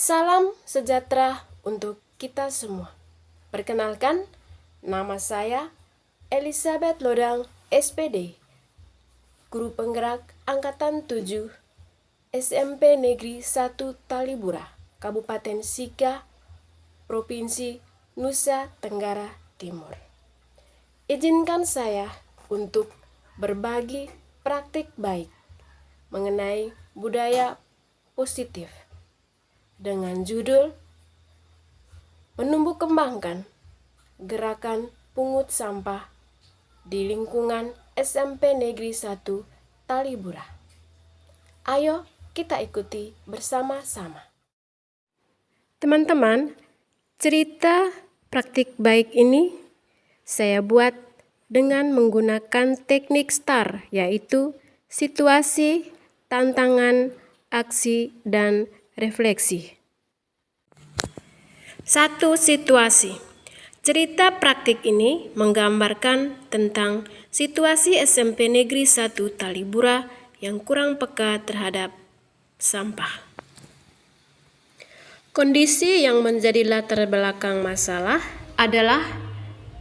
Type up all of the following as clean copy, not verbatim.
Salam sejahtera untuk kita semua. Perkenalkan, nama saya Elizabeth Lodang, SPD, Guru Penggerak Angkatan 7, SMP Negeri 1 Talibura, Kabupaten Sika, Provinsi Nusa Tenggara Timur. Izinkan saya untuk berbagi praktik baik mengenai budaya positif dengan judul menumbuh kembangkan gerakan pungut sampah di lingkungan SMP Negeri 1 Talibura. Ayo kita ikuti bersama-sama. Teman-teman, cerita praktik baik ini saya buat dengan menggunakan teknik STAR, yaitu situasi, tantangan, aksi, dan refleksi. 1. Situasi. Cerita praktik ini menggambarkan tentang situasi SMP Negeri 1 Talibura yang kurang peka terhadap sampah. Kondisi yang menjadi latar belakang masalah adalah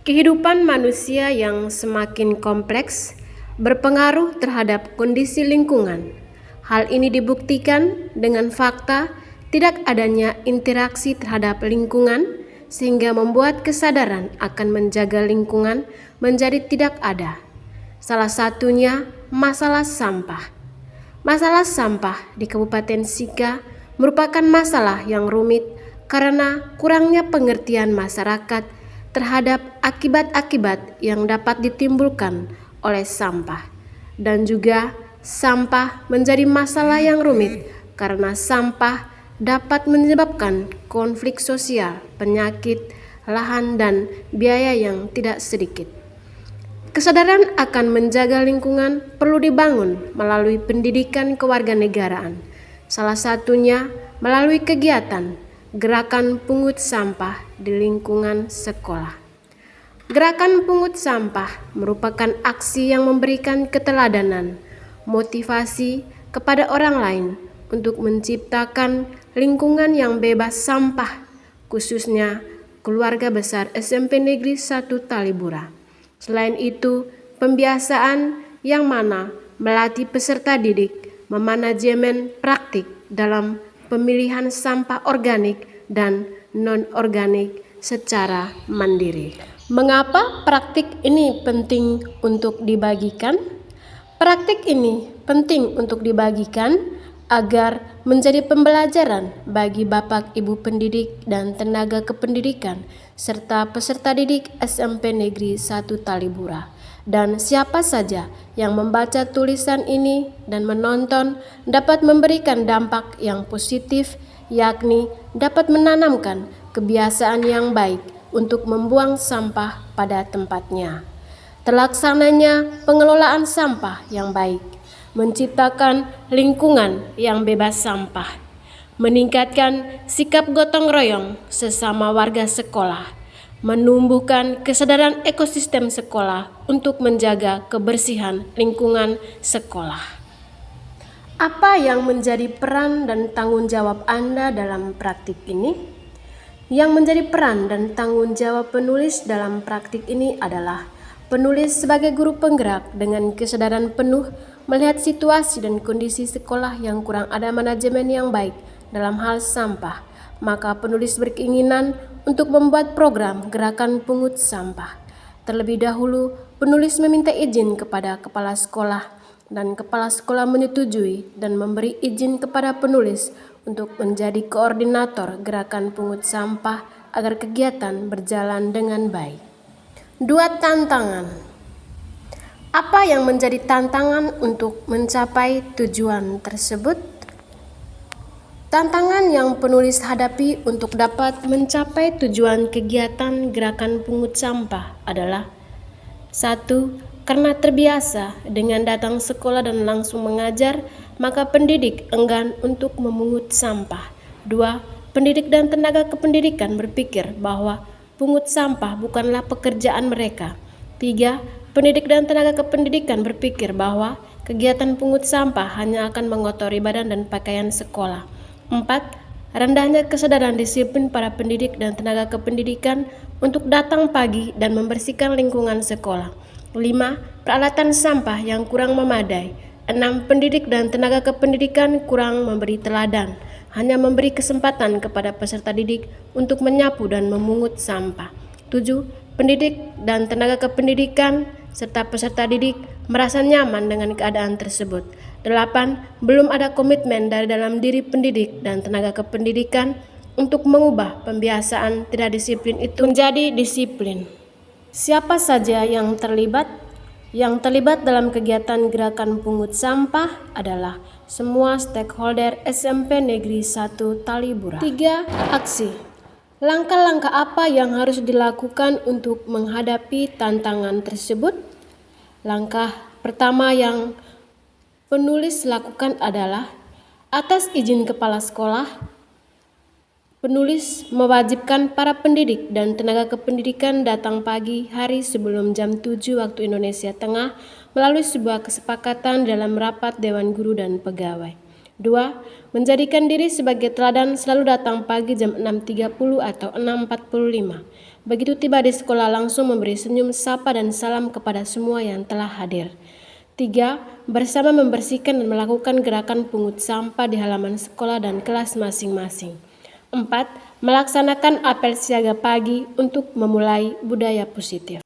kehidupan manusia yang semakin kompleks berpengaruh terhadap kondisi lingkungan. Hal ini dibuktikan dengan fakta tidak adanya interaksi terhadap lingkungan sehingga membuat kesadaran akan menjaga lingkungan menjadi tidak ada. Salah satunya masalah sampah. Masalah sampah di Kabupaten Sika merupakan masalah yang rumit karena kurangnya pengertian masyarakat terhadap akibat-akibat yang dapat ditimbulkan oleh sampah, dan juga sampah menjadi masalah yang rumit karena sampah dapat menyebabkan konflik sosial, penyakit, lahan, dan biaya yang tidak sedikit. Kesadaran akan menjaga lingkungan perlu dibangun melalui pendidikan kewarganegaraan, salah satunya melalui kegiatan gerakan pungut sampah di lingkungan sekolah. Gerakan pungut sampah merupakan aksi yang memberikan keteladanan, motivasi kepada orang lain untuk menciptakan lingkungan yang bebas sampah, khususnya keluarga besar SMP Negeri 1 Talibura. Selain itu, pembiasaan yang mana melatih peserta didik memanajemen praktik dalam pemilihan sampah organik dan non-organik secara mandiri. Mengapa praktik ini penting untuk dibagikan? Praktik ini penting untuk dibagikan agar menjadi pembelajaran bagi Bapak Ibu pendidik dan tenaga kependidikan serta peserta didik SMP Negeri 1 Talibura. Dan siapa saja yang membaca tulisan ini dan menonton dapat memberikan dampak yang positif, yakni dapat menanamkan kebiasaan yang baik untuk membuang sampah pada tempatnya. Terlaksananya pengelolaan sampah yang baik, menciptakan lingkungan yang bebas sampah, meningkatkan sikap gotong royong sesama warga sekolah, menumbuhkan kesadaran ekosistem sekolah untuk menjaga kebersihan lingkungan sekolah. Apa yang menjadi peran dan tanggung jawab Anda dalam praktik ini? Yang menjadi peran dan tanggung jawab penulis dalam praktik ini adalah penulis sebagai guru penggerak dengan kesadaran penuh melihat situasi dan kondisi sekolah yang kurang ada manajemen yang baik dalam hal sampah, maka penulis berkeinginan untuk membuat program gerakan pungut sampah. Terlebih dahulu, penulis meminta izin kepada kepala sekolah dan kepala sekolah menyetujui dan memberi izin kepada penulis untuk menjadi koordinator gerakan pungut sampah agar kegiatan berjalan dengan baik. 2. Tantangan. Apa yang menjadi tantangan untuk mencapai tujuan tersebut? Tantangan yang penulis hadapi untuk dapat mencapai tujuan kegiatan gerakan pungut sampah adalah 1. Karena terbiasa dengan datang sekolah dan langsung mengajar, maka pendidik enggan untuk memungut sampah. 2. Pendidik dan tenaga kependidikan berpikir bahwa pungut sampah bukanlah pekerjaan mereka. 3. Pendidik dan tenaga kependidikan berpikir bahwa kegiatan pungut sampah hanya akan mengotori badan dan pakaian sekolah. 4. rendahnya kesadaran disiplin para pendidik dan tenaga kependidikan untuk datang pagi dan membersihkan lingkungan sekolah. 5. Peralatan sampah yang kurang memadai. 6. Pendidik dan tenaga kependidikan kurang memberi teladan, hanya memberi kesempatan kepada peserta didik untuk menyapu dan memungut sampah. 7. Pendidik dan tenaga kependidikan serta peserta didik merasa nyaman dengan keadaan tersebut. 8. Belum ada komitmen dari dalam diri pendidik dan tenaga kependidikan untuk mengubah pembiasaan tidak disiplin itu menjadi disiplin. Siapa saja yang terlibat? Yang terlibat dalam kegiatan gerakan pungut sampah adalah semua stakeholder SMP Negeri 1 Talibura. 3. Aksi. Langkah-langkah apa yang harus dilakukan untuk menghadapi tantangan tersebut? Langkah pertama yang penulis lakukan adalah atas izin kepala sekolah, penulis mewajibkan para pendidik dan tenaga kependidikan datang pagi hari sebelum jam 7 waktu Indonesia Tengah melalui sebuah kesepakatan dalam rapat Dewan Guru dan Pegawai. 2. Menjadikan diri sebagai teladan selalu datang pagi jam 6.30 atau 6.45. Begitu tiba di sekolah langsung memberi senyum, sapa dan salam kepada semua yang telah hadir. 3. Bersama membersihkan dan melakukan gerakan pungut sampah di halaman sekolah dan kelas masing-masing. 4. Melaksanakan apel siaga pagi untuk memulai budaya positif.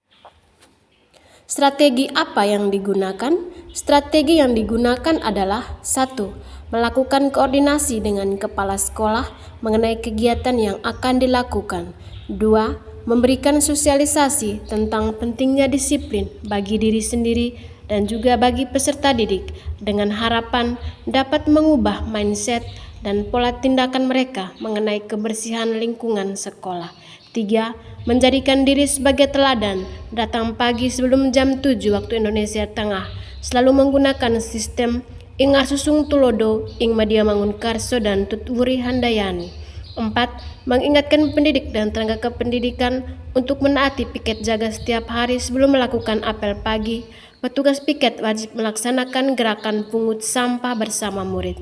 Strategi apa yang digunakan? Strategi yang digunakan adalah 1. Melakukan koordinasi dengan kepala sekolah mengenai kegiatan yang akan dilakukan. 2. Memberikan sosialisasi tentang pentingnya disiplin bagi diri sendiri dan juga bagi peserta didik dengan harapan dapat mengubah mindset dan pola tindakan mereka mengenai kebersihan lingkungan sekolah. 3. Menjadikan diri sebagai teladan, datang pagi sebelum jam 7 waktu Indonesia Tengah, selalu menggunakan sistem Ingar Susung Tulodo, Ing Madia Mangunkarso dan Tutwuri Handayani. 4. Mengingatkan pendidik dan tenaga kependidikan untuk menaati piket jaga setiap hari sebelum melakukan apel pagi. Petugas piket wajib melaksanakan gerakan pungut sampah bersama murid.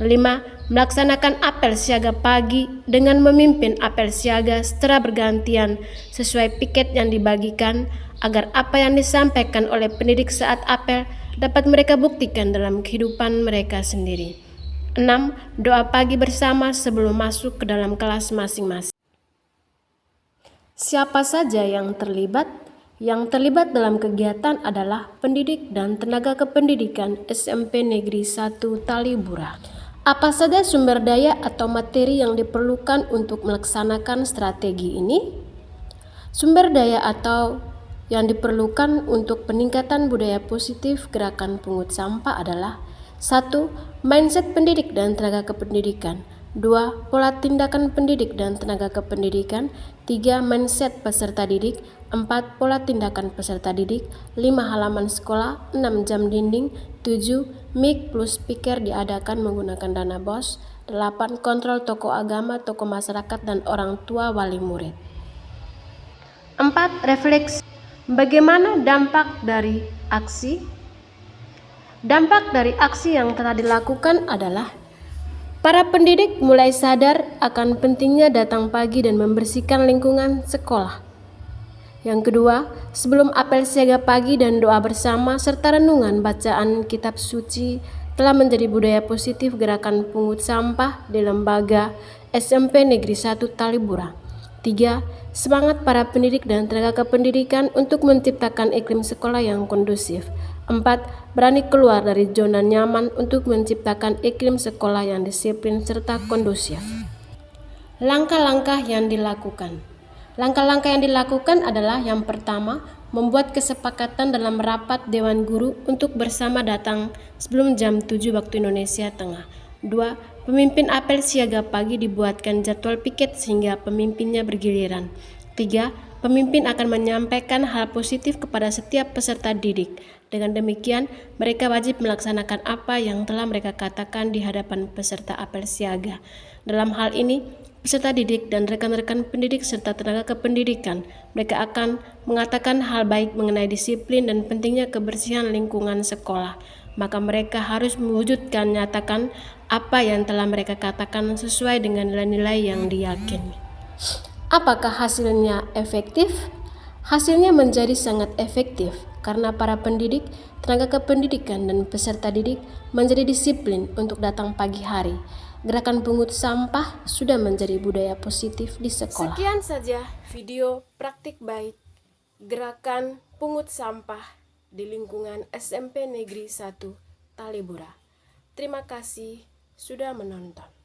5. Melaksanakan apel siaga pagi dengan memimpin apel siaga secara bergantian sesuai piket yang dibagikan agar apa yang disampaikan oleh pendidik saat apel dapat mereka buktikan dalam kehidupan mereka sendiri. 6. Doa pagi bersama sebelum masuk ke dalam kelas masing-masing. Siapa saja yang terlibat? Yang terlibat dalam kegiatan adalah pendidik dan tenaga kependidikan SMP Negeri 1 Talibura. Apa saja sumber daya atau materi yang diperlukan untuk melaksanakan strategi ini? Sumber daya atau yang diperlukan untuk peningkatan budaya positif gerakan pungut sampah adalah 1. Mindset pendidik dan tenaga kependidikan. 2. Pola tindakan pendidik dan tenaga kependidikan. 3. Mindset peserta didik. 4. Pola tindakan peserta didik. 5. Halaman sekolah. 6. Jam dinding. 7. Mic plus speaker diadakan menggunakan dana BOS. 8. Kontrol tokoh agama, tokoh masyarakat, dan orang tua wali murid. 4. Refleksi. Bagaimana dampak dari aksi? Dampak dari aksi yang telah dilakukan adalah para pendidik mulai sadar akan pentingnya datang pagi dan membersihkan lingkungan sekolah. Yang kedua, sebelum apel siaga pagi dan doa bersama serta renungan bacaan kitab suci telah menjadi budaya positif gerakan pungut sampah di lembaga SMP Negeri 1 Talibura. 3. Semangat para pendidik dan tenaga kependidikan untuk menciptakan iklim sekolah yang kondusif. 4. Berani keluar dari zona nyaman untuk menciptakan iklim sekolah yang disiplin serta kondusif. Langkah-langkah yang dilakukan. Langkah-langkah yang dilakukan adalah yang pertama, membuat kesepakatan dalam rapat Dewan Guru untuk bersama datang sebelum jam 7 waktu Indonesia Tengah. 2. Pemimpin apel siaga pagi dibuatkan jadwal piket sehingga pemimpinnya bergiliran. 3. Pemimpin akan menyampaikan hal positif kepada setiap peserta didik. Dengan demikian, mereka wajib melaksanakan apa yang telah mereka katakan di hadapan peserta apel siaga. Dalam hal ini, peserta didik dan rekan-rekan pendidik serta tenaga kependidikan, mereka akan mengatakan hal baik mengenai disiplin dan pentingnya kebersihan lingkungan sekolah. maka mereka harus mewujudkan nyatakan apa yang telah mereka katakan sesuai dengan nilai-nilai yang diyakini. Apakah hasilnya efektif? Hasilnya menjadi sangat efektif karena para pendidik, tenaga kependidikan, dan peserta didik menjadi disiplin untuk datang pagi hari. Gerakan pungut sampah sudah menjadi budaya positif di sekolah. Sekian saja video praktik baik gerakan pungut sampah di lingkungan SMP Negeri 1 Talibura. Terima kasih sudah menonton.